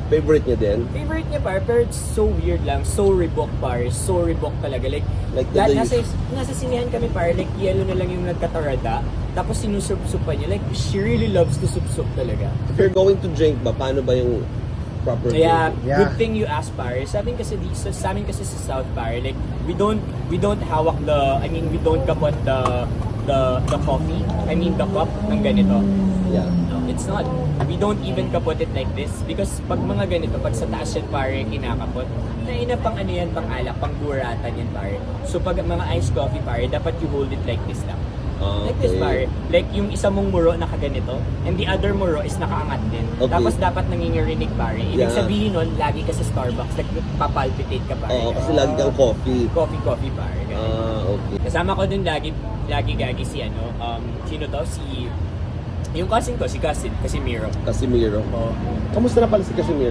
Favorite niya din? Favorite niya pare, pero it's so weird lang. So Reebok pare, so Reebok talaga. Like nasa sinihan kami pare, like yellow na lang yung nagkatarada. Tapos sinusup-supan niya. Like she really loves to sup-sup talaga. If you're going to drink ba, paano ba yung proper Kaya, drinking? good thing you asked pare. Sa amin kasi sa South pare, like we don't hawak we don't kapot the coffee. I mean the cup ng ganito. Yeah. No, it's not. We don't even kapot it like this because pag mga ganito, pag sa taas yan pare kinakapot, na pang ano yan, pang alak, pang buratan yan pare. So pag mga iced coffee pare, dapat you hold it like this lang. Okay. Like this pare. Like yung isa mong muro nakaganito and the other muro is nakaangat din. Okay. Tapos dapat nangingirinig pare. Ibig Yeah. sabihin nun, lagi ka sa Starbucks, like papalpitate ka pare. Oo, kasi lagi kang coffee. Coffee pare. Okay. Kasama ko dun lagi gagi si sino to? Yung cousin ko, si Casimiro. Casimiro. Oo. Kamusta na pala si Casimiro?